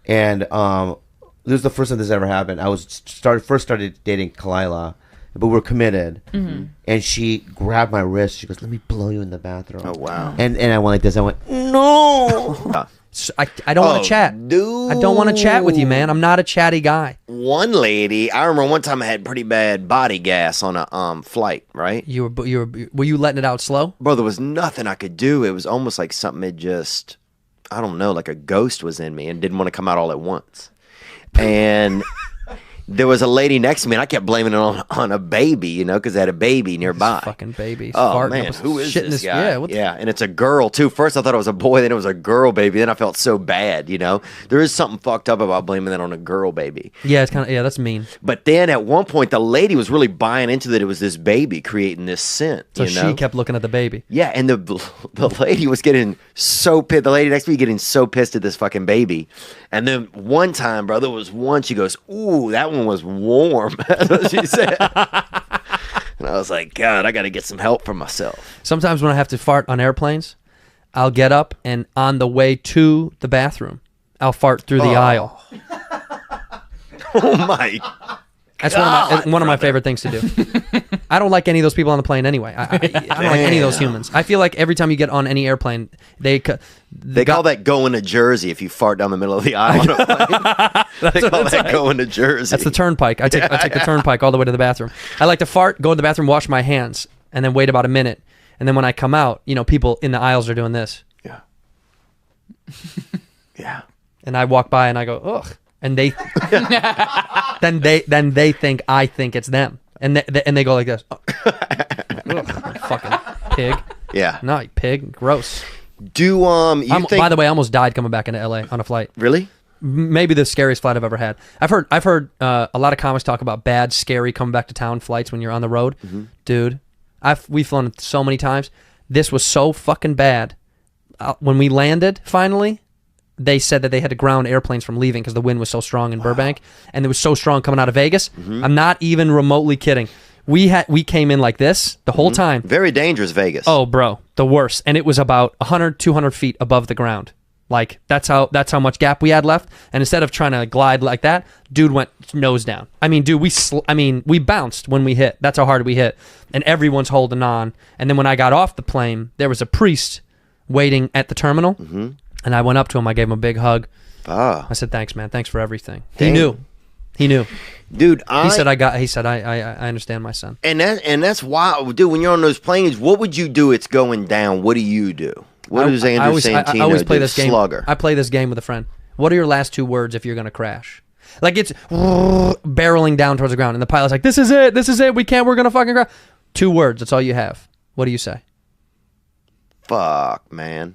And this was the first time this ever happened. I was first started dating Kalila, but we're committed. And she grabbed my wrist. She goes, "Let me blow you in the bathroom." Oh wow. And I went like this. I went, "No." So I don't want to chat. Dude. I don't want to chat with you, man. I'm not a chatty guy. One lady, I remember one time I had pretty bad body gas on a flight, right? Were you letting it out slow? Bro, there was nothing I could do. It was almost like something had just, I don't know, like a ghost was in me and didn't want to come out all at once. And there was a lady next to me, and I kept blaming it on a baby, you know, because I had a baby nearby. This fucking baby. Oh, farting man, up who is shit in this guy? Yeah, what the Yeah, and it's a girl, too. First, I thought it was a boy, then it was a girl baby. Then I felt so bad, you know. There is something fucked up about blaming that on a girl baby. Yeah, it's kind of, that's mean. But then at one point, the lady was really buying into that it was this baby creating this scent, So you know? she kept looking at the baby. Yeah, and the lady was getting so pissed. The lady next to me getting so pissed at this fucking baby. And then one time, bro, there was one, she goes, "Ooh, that one was warm." That's what she said. And I was like, God, I got to get some help for myself. Sometimes when I have to fart on airplanes, I'll get up and on the way to the bathroom, I'll fart through the aisle. Oh my. That's one of my favorite things to do. I don't like any of those people on the plane anyway. I don't like any of those humans. I feel like every time you get on any airplane, they call that going to Jersey if you fart down the middle of the aisle. On a plane. They call that going to Jersey. That's the turnpike. I take the turnpike all the way to the bathroom. I like to fart, go to the bathroom, wash my hands, and then wait about a minute. And then when I come out, you know, people in the aisles are doing this. Yeah. Yeah. And I walk by and I go, ugh. And they then they think I think it's them. And they go like this. Ugh, fucking pig. Yeah. No, you pig. Gross. Do you think? By the way, I almost died coming back into LA on a flight. Really? Maybe the scariest flight I've ever had. I've heard a lot of comics talk about bad, scary coming back to town flights when you're on the road. Dude, we've flown so many times. This was so fucking bad. When we landed finally, they said that they had to ground airplanes from leaving because the wind was so strong in Burbank, and it was so strong coming out of Vegas. I'm not even remotely kidding. We came in like this the whole time. Very dangerous, Vegas. Oh, bro, the worst. And it was about 100, 200 feet above the ground. Like that's how much gap we had left. And instead of trying to glide like that, dude went nose down. I mean, dude, we bounced when we hit. That's how hard we hit. And everyone's holding on. And then when I got off the plane, there was a priest waiting at the terminal. And I went up to him. I gave him a big hug. I said, "Thanks, man. Thanks for everything." Damn. He knew. Dude, He said, I understand my son. And that's why, dude, when you're on those planes, what would you do? It's going down. What do you do? What does Andrew Santino I always play do? this game. Slugger. I play this game with a friend. What are your last two words if you're going to crash? Like it's barreling down towards the ground, and the pilot's like, "This is it. We're going to fucking crash." 2 words. That's all you have. What do you say? Fuck, man.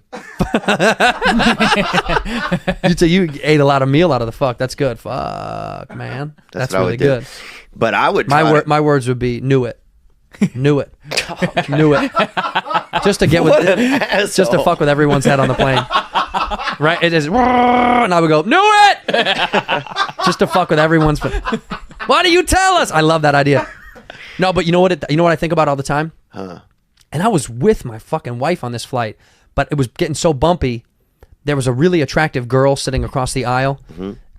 You'd say you ate a lot of meal out of the fuck. That's good. Fuck, man. That's what I really would do. good. But I would My words would be knew it. Knew it. Knew it. Just to get with just to fuck with everyone's head on the plane. Right? It is, and I would go, knew it! Just to fuck with everyone's. Why do you tell us? I love that idea. No, but you know what I think about all the time? And I was with my fucking wife on this flight, but it was getting so bumpy. There was a really attractive girl sitting across the aisle,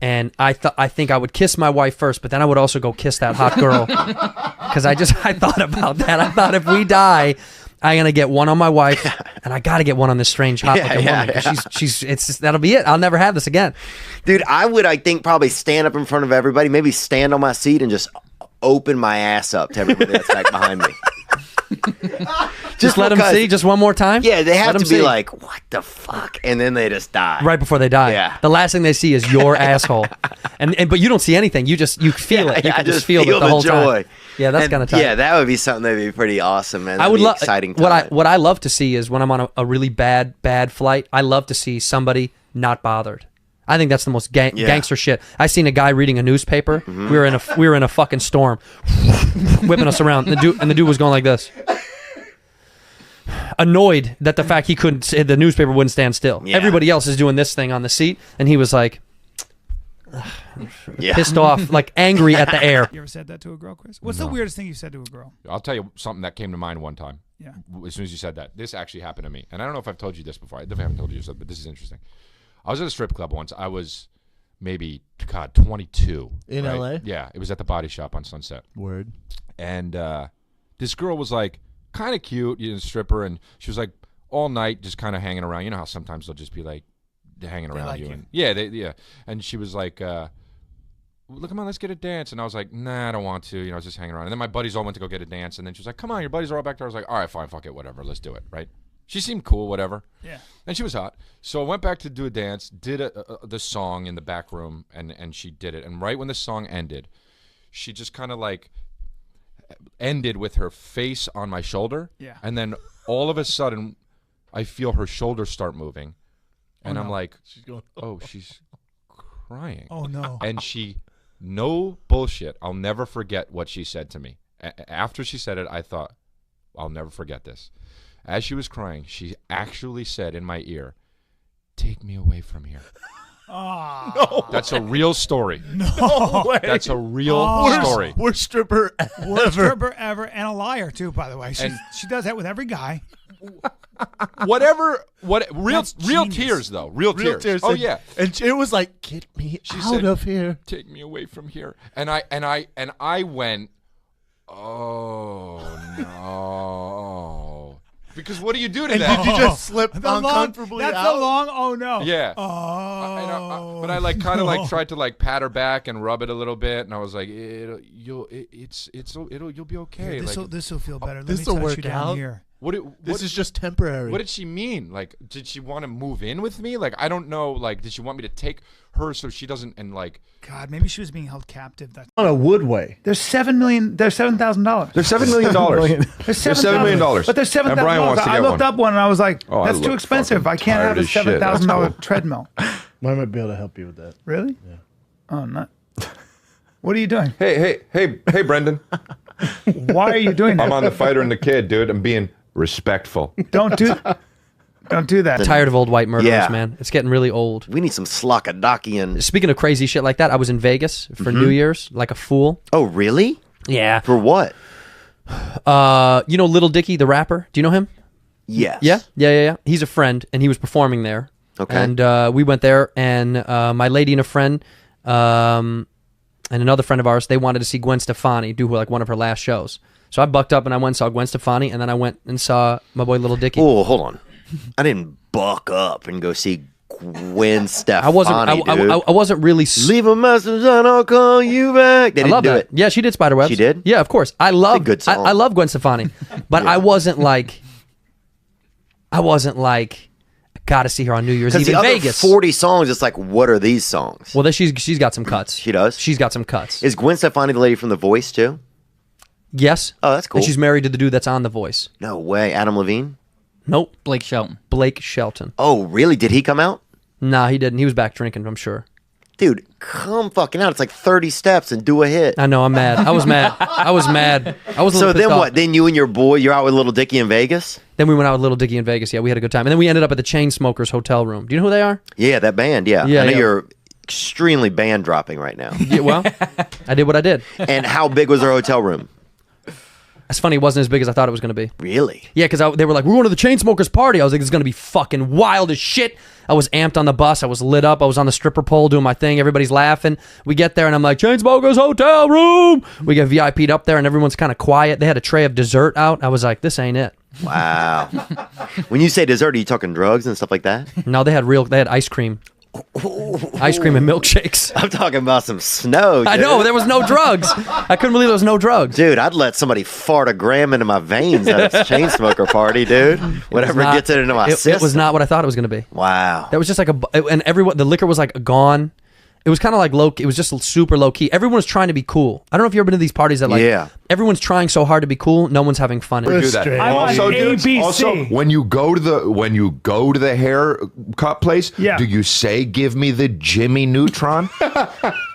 and I think I would kiss my wife first, but then I would also go kiss that hot girl because I thought about that. I thought if we die, I'm gonna get one on my wife, and I gotta get one on this strange hot looking woman. She's that'll be it. I'll never have this again, dude. I think probably stand up in front of everybody, maybe stand on my seat and just open my ass up to everybody that's back behind me. Just let them see just one more time. Yeah, they have to be like, what the fuck, and then they just die right before they die. Yeah, the last thing they see is your asshole, and but you don't see anything. You feel it. You can just feel it the whole joy. time. Yeah, that's kind of tight. Yeah, that would be something that'd be pretty awesome, man. I would love exciting. Time. What I love to see is when I'm on a really bad flight. I love to see somebody not bothered. I think that's the most gangster shit. I seen a guy reading a newspaper. We were in a fucking storm, whipping us around. The dude was going like this, annoyed that the newspaper wouldn't stand still. Yeah. Everybody else is doing this thing on the seat, and he was like, pissed off, like angry at the air. You ever said that to a girl, Chris? What's the weirdest thing you said to a girl? I'll tell you something that came to mind one time. Yeah. As soon as you said that, this actually happened to me, and I don't know if I've told you this before. I definitely haven't told you this, but this is interesting. I was at a strip club once. I was maybe, God, 22. In right? LA? Yeah, it was at the Body Shop on Sunset. Word. And this girl was like kind of cute, stripper, and she was like all night just kind of hanging around. You know how sometimes they'll just be like hanging around like you. you. And yeah. And she was like, look, come on, let's get a dance. And I was like, nah, I don't want to. I was just hanging around. And then my buddies all went to go get a dance. And then she was like, come on, your buddies are all back there. I was like, all right, fine, fuck it, whatever, let's do it, right? She seemed cool, whatever. Yeah. And she was hot. So I went back to do a dance, did the song in the back room, and she did it. And right when the song ended, she just kind of like ended with her face on my shoulder. Yeah. And then all of a sudden, I feel her shoulders start moving. And I'm like, She's going. oh, she's crying. Oh no. And she, no bullshit, I'll never forget what she said to me. After she said it, I thought, I'll never forget this. As she was crying, she actually said in my ear, take me away from here. Oh. That's a real story. No way. That's a real story. Worst stripper Worst ever. stripper ever, and a liar too. By the way, she does that with every guy. What real That's real genius. tears though. Real tears. Oh and, yeah. And it was like, get me She out said, of here. take me away from here. And I went, oh no. Because what do you do to And that? did you just slip The long- uncomfortably That's out? the long. Oh no. Yeah. Oh. But I like kind of like tried to like pat her back and rub it a little bit, and I was like, you'll be okay. This will feel better. Let this'll me touch work you down out. here. This is just temporary. What did she mean? Like, did she want to move in with me? Like, I don't know. Like, did she want me to take her so she doesn't and like? God, maybe she was being held captive. That's On a Woodway. There's $7 million. There's $7,000. There's $7 million. There's There's $7 million. But there's $7,000. And Brian wants to I get looked one. up one and I was like, Oh, I that's too look expensive. fucking I can't have tired a as shit. That's $7,000 cool. treadmill. I might be able to help you with that. Really? Yeah. Oh, not. What are you doing? Hey, Brendan. Why are you doing that? I'm on The Fighter and the Kid, dude. I'm being respectful. Don't do that. Tired of old white murderers, Yeah. man. It's getting really old. We need some Slockadokian. Speaking of crazy shit like that, I was in Vegas for New Year's, like a fool. Oh, really? Yeah. For what? You know Little Dicky, the rapper? Do you know him? Yes. Yeah. He's a friend, and he was performing there. Okay. And we went there, and my lady and a friend, and another friend of ours, they wanted to see Gwen Stefani do like one of her last shows. So I bucked up and I went and saw Gwen Stefani, and then I went and saw my boy Little Dicky. Oh, hold on. I didn't buck up and go see Gwen Stefani. I wasn't really. Leave a message and I'll call you back. They I didn't love do that. it. Yeah, she did Spiderwebs. She did? Yeah, of course. I love good song. I love Gwen Stefani, but I wasn't like. I gotta see her on New Year's Because Eve the in other Vegas. 40 songs, it's like, what are these songs? Well, then she's got some cuts. She does? She's got some cuts. Is Gwen Stefani the lady from The Voice, too? Yes. Oh, that's cool. And she's married to the dude that's on The Voice. No way. Adam Levine? Nope. Blake Shelton. Blake Shelton. Oh, really? Did he come out? Nah, he didn't. He was back drinking, I'm sure. Dude, come fucking out. It's like 30 steps and do a hit. I know. I'm mad. I was mad. I was mad. I was a So little then pissed what? off. Then you and your boy, you're out with Little Dicky in Vegas? Then we went out with Little Dicky in Vegas. Yeah, we had a good time. And then we ended up at the Chainsmokers hotel room. Do you know who they are? Yeah, that band, yeah. Yeah, I know yeah. you're extremely band dropping right now. Yeah, well, I did what I did. And how big was their hotel room? It's funny. It wasn't as big as I thought it was going to be. Really? Yeah, because they were like, we're going to the Chainsmokers party. I was like, it's going to be fucking wild as shit. I was amped on the bus. I was lit up. I was on the stripper pole doing my thing. Everybody's laughing. We get there, and I'm like, Chainsmokers hotel room. We get VIP'd up there, and everyone's kind of quiet. They had a tray of dessert out. I was like, this ain't it. Wow. When you say dessert, are you talking drugs and stuff like that? No, they had ice cream. Ice cream and milkshakes. I'm talking about some snow, dude. I know, there was no drugs. I couldn't believe there was no drugs. Dude, I'd let somebody fart a gram into my veins at a chain smoker party, dude. Whatever gets it into my system. It was not what I thought it was going to be. Wow. That was just like and everyone, the liquor was like gone. It was kind of like low. It was just super low key. Everyone was trying to be cool. I don't know if you've ever been to these parties that like everyone's trying so hard to be cool. No one's having fun. Do that. Also, dudes, also, when you go to the haircut place, do you say "Give me the Jimmy Neutron"?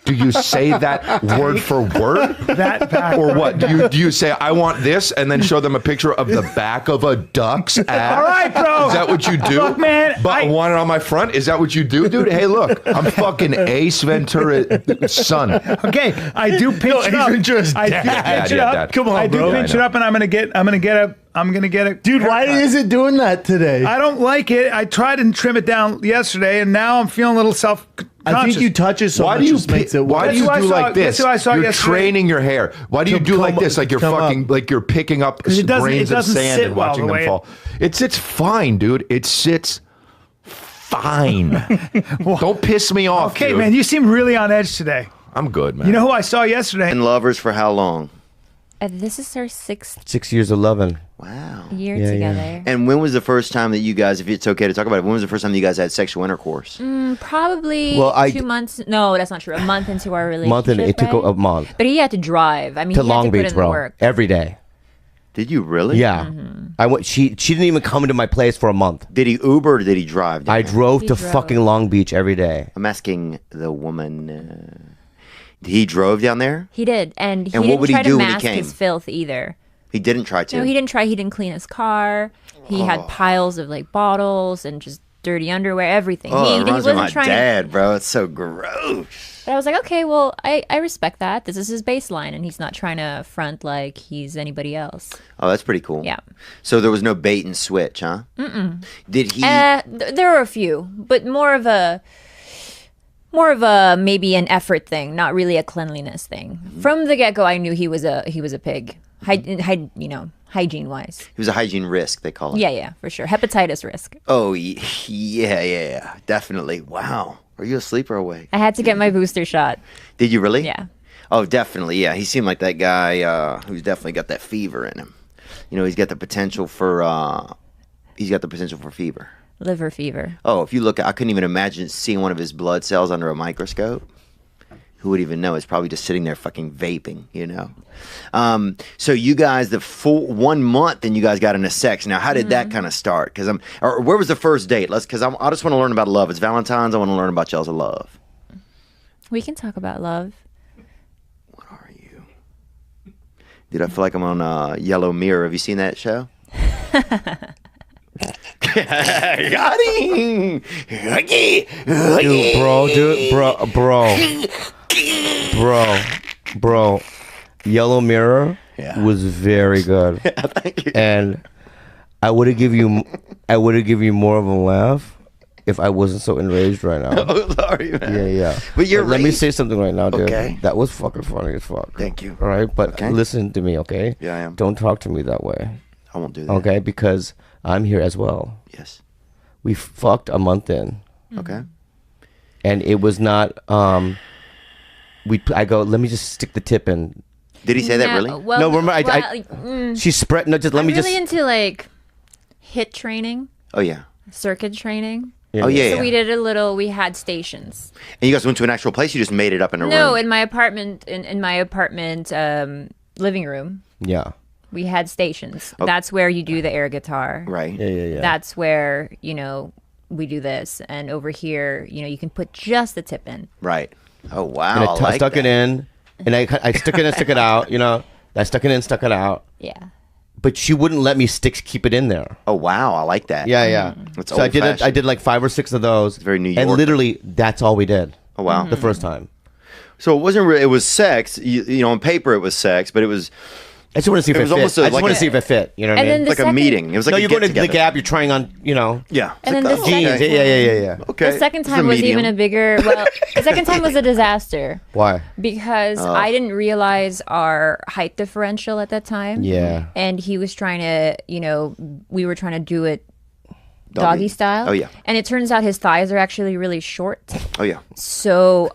Do you say that word for word? That or what? Do you say "I want this" and then show them a picture of the back of a duck's ass? All right, bro. Is that what you do? Look, man, but I want it on my front. Is that what you do, dude? Hey, look, I'm fucking Ace Ventura's son. Okay, I do pinch it up. I do pinch it up. Come on, I do bro. pinch it up, and I'm gonna get I'm gonna get it. Dude, why is it doing that today? I don't like it. I tried and trim it down yesterday, and now I'm feeling a little self-conscious. I think you touch it so Why much. do you it makes it why worse. do you That's who do I saw- like this? that's who I saw You're yesterday. training your hair. Why do you To do like come- this? Like you're come fucking up. like you're picking up it doesn't- grains it of doesn't sand sit and well watching the them way fall. It sits fine, dude. It sits fine. Don't piss me off. Okay, dude. man, you seem really on edge today. I'm good, man. You know who I saw yesterday? Been lovers for how long? This is our 6th 6 years of loving. Wow. year Yeah, together. yeah. And when was the first time that you guys, if it's okay to talk about it, when was the first time that you guys had sexual intercourse? Probably Well, 2 months. No, that's not true. A month into our relationship. Month and it took right? a month But he had to drive. I mean, to he had Long to put Beach, in the bro. work. Every day. Did you really? Yeah. I went. She didn't even come into my place for a month. Did he Uber or did he drive? down I there? drove He to drove. fucking Long Beach every day. I'm asking the woman. He drove down there? He did, and he And what didn't would he try do to when he mask came? his filth either. He didn't try to. No, he didn't try. He didn't clean his car. He had piles of like bottles and just dirty underwear, everything. Oh, he it reminds me of wasn't my trying dad, bro. It's so gross. But I was like, okay, well, I respect that. This is his baseline, and he's not trying to front like he's anybody else. Oh, that's pretty cool. Yeah. So there was no bait and switch, huh? Did he? There were a few, but more of a maybe an effort thing, not really a cleanliness thing. From the get go, I knew he was a pig. Hygiene wise. He was a hygiene risk, they call it. Yeah, for sure. Hepatitis risk. Oh, yeah. Definitely. Wow. Are you asleep or awake? I had to get my booster shot. Did you really? Yeah. Oh, definitely. Yeah. He seemed like that guy who's definitely got that fever in him. You know, he's got the potential for fever. Liver fever. Oh, if you look, I couldn't even imagine seeing one of his blood cells under a microscope. Who would even know? It's probably just sitting there fucking vaping, you know? So you guys, the full 1 month, and you guys got into sex. Now, how did that kind of start? Or where was the first date? I just want to learn about love. It's Valentine's. I want to learn about y'all's love. We can talk about love. What are you? Dude, I feel like I'm on Yellow Mirror. Have you seen that show? Got him! Bro. Yellow Mirror was very good. Thank you. And I would have give you more of a laugh if I wasn't so enraged right now. Oh, sorry, man. Yeah. But you're Let me raged. say something right now, dude. Okay. That was fucking funny as fuck. Thank you. All right, but Okay. listen to me, okay? Yeah, I am. Don't talk to me that way, I won't do that. okay? Because I'm here as well. Yes. We fucked a month in, Okay. and it was not. I go. Let me just stick the tip in. Did he say that really? Well, No, remember, well, She spread. No, just let I'm me really just. into like hit training, Oh, yeah. circuit training. Oh, yeah. So we did a little. We had stations. And you guys went to an actual place? You just made it up in a No, room? in my apartment, living room, Yeah. we had stations. That's where you do the air guitar. Right. Yeah. That's where we do this, and over here, you can put just the tip in. Right. Oh, wow. And I like stuck it that. in, and I stuck it in, stuck it out. I stuck it in, stuck it out. Yeah. But she wouldn't let me keep it in there. Oh, wow. I like that. Yeah. That's So I did old-fashioned. I did like 5 or 6 of those. very New And York. literally, that's all we did. Oh, wow. The first time. So it wasn't really, it was sex. On paper it was sex, but it was I just want to see if It it, was fit. almost I just like want a- to see if it fit. You know what I And mean? then the like a second- meeting. It was like No, a you're going to the get-together. Gap. You're trying on. Yeah. And then the It's Jeans. second- Yeah. Okay. The second This is time was medium. even a bigger. Well, the second time was a disaster Why? because I didn't realize our height differential at that time. Yeah. And he was trying to, we were trying to do it doggy style. Oh, yeah. And it turns out his thighs are actually really short. Oh, yeah. So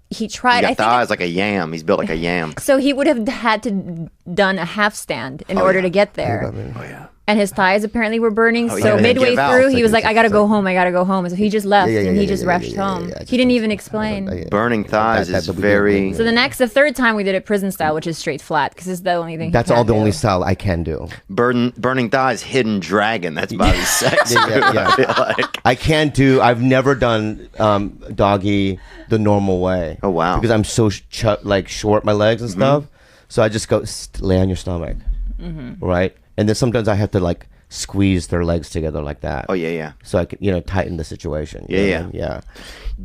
he tried. He I got think. thighs like a yam. He's built like a yam. So he would have had to done a half stand in order to get there. Oh, yeah. And his thighs apparently were burning. Oh, so yeah, midway give out. through, It's he like was like, it's "I gotta just go home. I gotta go home." So he just left and he just yeah, rushed yeah, home. yeah, He didn't even explain. Burning thighs That is would be very... amazing. So the third time we did it prison style, which is straight flat, because it's the only thing. he That's can all the do. only style I can do. Burning thighs, hidden dragon. That's Bobby's sex. Yeah. I feel like. I can't do. I've never done doggy the normal way. Oh, wow. Because I'm so short, my legs and stuff. So I just go lay on your stomach, right? And then sometimes I have to squeeze their legs together like that. Oh yeah. So I could, tighten the situation. Yeah.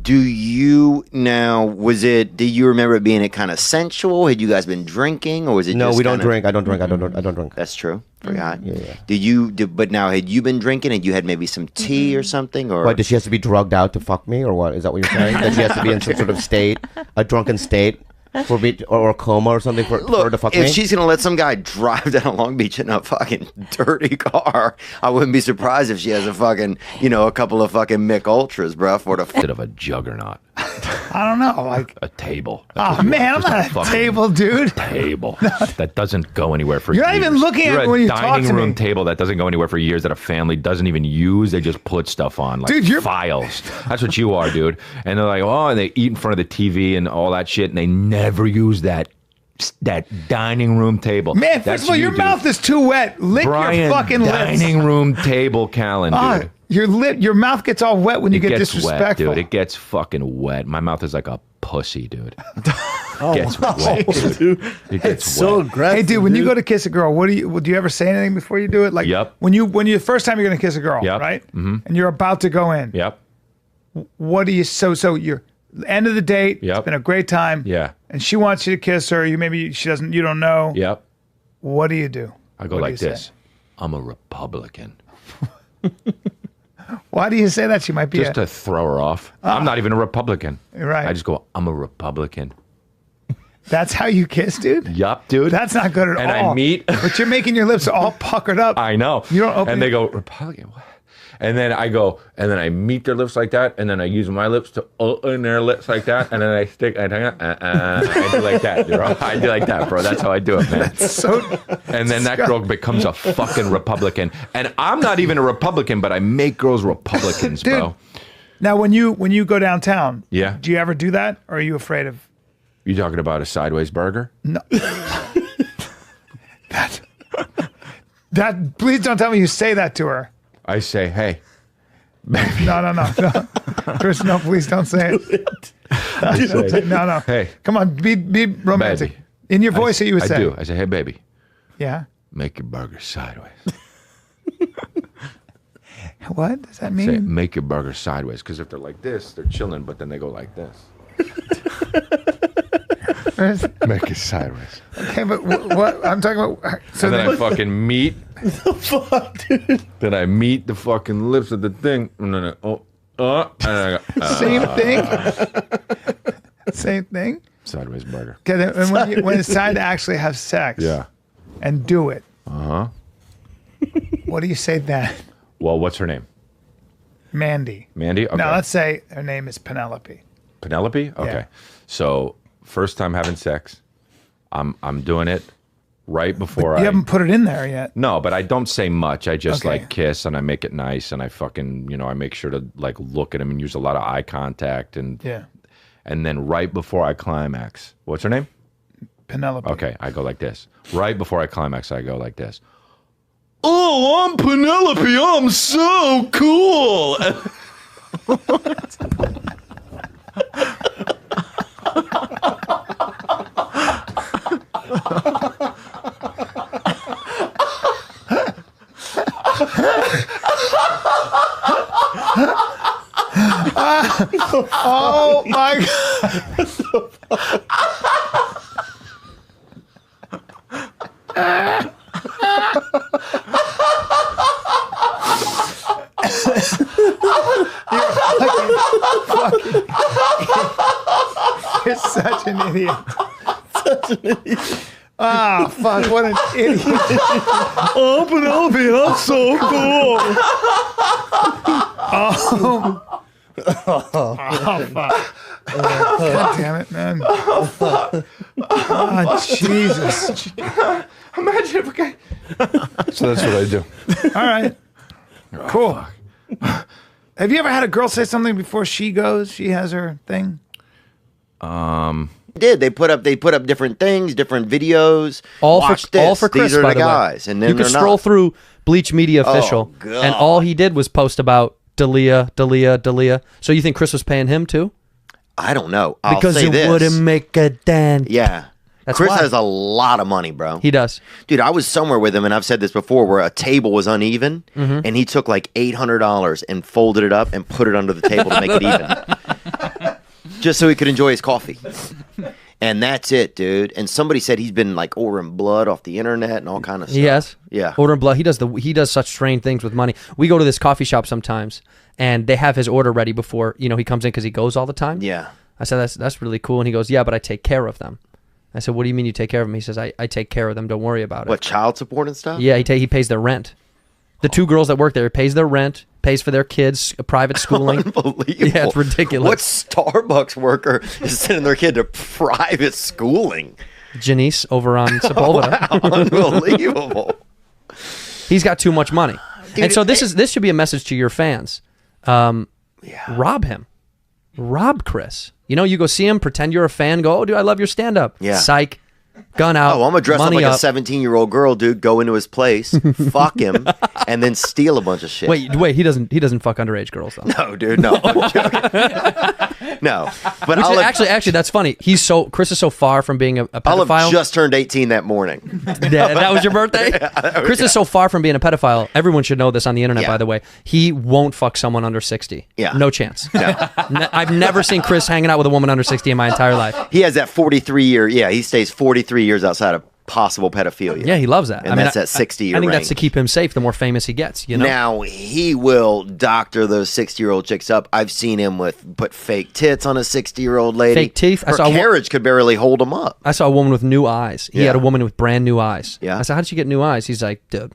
Do you now? Do you remember it being kind of sensual? Had you guys been drinking, or was it? No, just we don't kinda... drink. I don't drink. I don't drink. That's true. Forgot. Yeah. But now, had you been drinking and you had maybe some tea or something, or what? Does she have to be drugged out to fuck me, or what? Is that what you're saying? That she has to be in some sort of state, a drunken state, for me, or a coma or something for her to fuck me? If she's gonna let some guy drive down Long Beach in a fucking dirty car, I wouldn't be surprised if she has a fucking, a couple of fucking Mick Ultras, bro, for the Bit of a juggernaut. I don't know, like a table. Oh man, I'm not a table, dude. Table that doesn't go anywhere for You're years. not even looking at it when you talk to me. Dining room table that doesn't go anywhere for years, that a family doesn't even use. They just put stuff on, like dude, you're files. That's what you are, dude. And they're like, and they eat in front of the TV and all that shit, and they never use that dining room table. Man, first of all, your mouth is too wet. Lick your fucking lips. Dining room table, Callan, dude. Your mouth gets all wet when you get disrespectful. Wet, dude. It gets fucking wet. My mouth is like a pussy, dude. It gets wet, dude. It gets so wet. aggressive. Hey, dude, when you go to kiss a girl, do you ever say anything before you do it? Like, when you first time you're gonna kiss a girl, right? Mm-hmm. And you're about to go in. Yep. What do you? So you're end of the date. Yep. It's been a great time. Yeah. And she wants you to kiss her. She doesn't. You don't know. Yep. What do you do? I go like this. I'm a Republican. Why do you say that? She might be just to throw her off. I'm not even a Republican. Right. I just go, I'm a Republican. That's how you kiss, dude? Yup, dude. That's not good at all. And I meet. But you're making your lips all puckered up. I know. You don't open and they go, Republican, what? And then I go, and then I meet their lips like that, and then I use my lips to open their lips like that, and then I stick, I do like that, dude. I do like that, bro. That's how I do it, man. That's so and then that girl becomes a fucking Republican. And I'm not even a Republican, but I make girls Republicans, dude, bro. Now, when you go downtown, yeah, do you ever do that, or are you afraid of? You talking about a sideways burger? No. that. Please don't tell me you say that to her. I say, hey. No. Chris, no, please don't say it. No. Hey. Come on, be romantic. Baby. In your voice that you would say. I do. I say, hey, baby. Yeah. Make your burger sideways. What does that mean? Say, make your burger sideways. Because if they're like this, they're chilling, but then they go like this. Make it sideways. Okay, but what I'm talking about. So and then I fucking meet. The fuck, dude? Then I meet the fucking lips of the thing. And then and I go, same thing. Same thing. Sideways burger. Okay, and when it's time to actually have sex. Yeah. And do it. Uh-huh. What do you say then? Well, what's her name? Mandy. Mandy? Okay. Now let's say her name is Penelope. Penelope? Okay. Yeah. So first time having sex. I'm doing it right before You haven't put it in there yet. No, but I don't say much. I just like kiss and I make it nice and I fucking, I make sure to like look at him and use a lot of eye contact and and then right before I climax. What's her name? Penelope. Okay, I go like this. Right before I climax, I go like this. Oh, I'm Penelope. I'm so cool. Oh my God. You're such an idiot. Ah, fuck, what an idiot. Oh, Penelope, that's so cool. Oh, fuck. God damn it, man. Oh, Jesus. Imagine if a guy. So that's what I do. All right. Cool. Have you ever had a girl say something before she goes? She has her thing? They put up different things, different videos. All Watch for this. all for Chris. These are by the guys, and then you can they're scroll not. through Bleach Media Official, God. and all he did was post about Dalia. So you think Chris was paying him too? I don't know. I'll Because say it this. wouldn't make a dent. Yeah. That's Chris why. has a lot of money, bro. He does. Dude, I was somewhere with him, and I've said this before, where a table was uneven, Mm-hmm. and he took like $800 and folded it up and put it under the table to make it even. Just so he could enjoy his coffee. And that's it, dude. And somebody said he's been like ordering blood off the internet and all kind of stuff. He has. Yeah. Ordering blood. He does such strange things with money. We go to this coffee shop sometimes, and they have his order ready before he comes in because he goes all the time. Yeah. I said that's really cool, and he goes, yeah, but I take care of them. I said, what do you mean you take care of them? He says, I take care of them. Don't worry about it. What, child support and stuff? Yeah, he pays their rent. The two girls that work there, he pays their rent, pays for their kids' private schooling. Unbelievable. Yeah, it's ridiculous. What Starbucks worker is sending their kid to private schooling? Janice over on Sepulveda. Wow, unbelievable. He's got too much money. Dude, and so this should be a message to your fans. Rob him. Rob Chris. You go see him, pretend you're a fan, go, oh, dude, I love your stand-up. Yeah. Psych. Gun out. Oh, I'm going to dress up money like a 17-year-old girl, dude, go into his place, fuck him, and then steal a bunch of shit. Wait, he doesn't fuck underage girls, though. No, dude, no. I'm joking. No. But Actually, that's funny. Chris is so far from being a pedophile. I'll have just turned 18 that morning. Yeah, that was your birthday? Chris is so far from being a pedophile. Everyone should know this on the internet, by the way. He won't fuck someone under 60. Yeah. No chance. No. I've never seen Chris hanging out with a woman under 60 in my entire life. He has that 43-year, he stays 43 years outside of possible pedophilia. Yeah, he loves that. And that's that 60-year I think range. that's to keep him safe the more famous he gets, Now, he will doctor those 60-year-old chicks up. I've seen him put fake tits on a 60-year-old lady. Fake teeth? Her carriage could barely hold him up. I saw a woman with new eyes. He Yeah. had a woman with brand new eyes. Yeah. I said, how did she get new eyes? He's like, dude.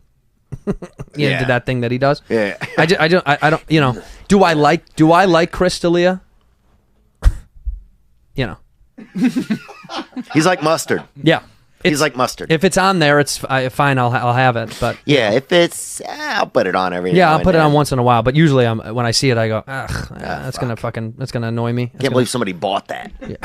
Yeah. Did that thing that he does. Yeah. I don't, do I like Chris D'Elia? He's like mustard. Yeah. He's like mustard. If it's on there, it's fine. I'll have it. But yeah, if it's, I'll put it on every. yeah, now I'll and put it then. on once in a while. But usually, when I see it, I go, that's gonna annoy me. Can't believe somebody bought that. Yeah.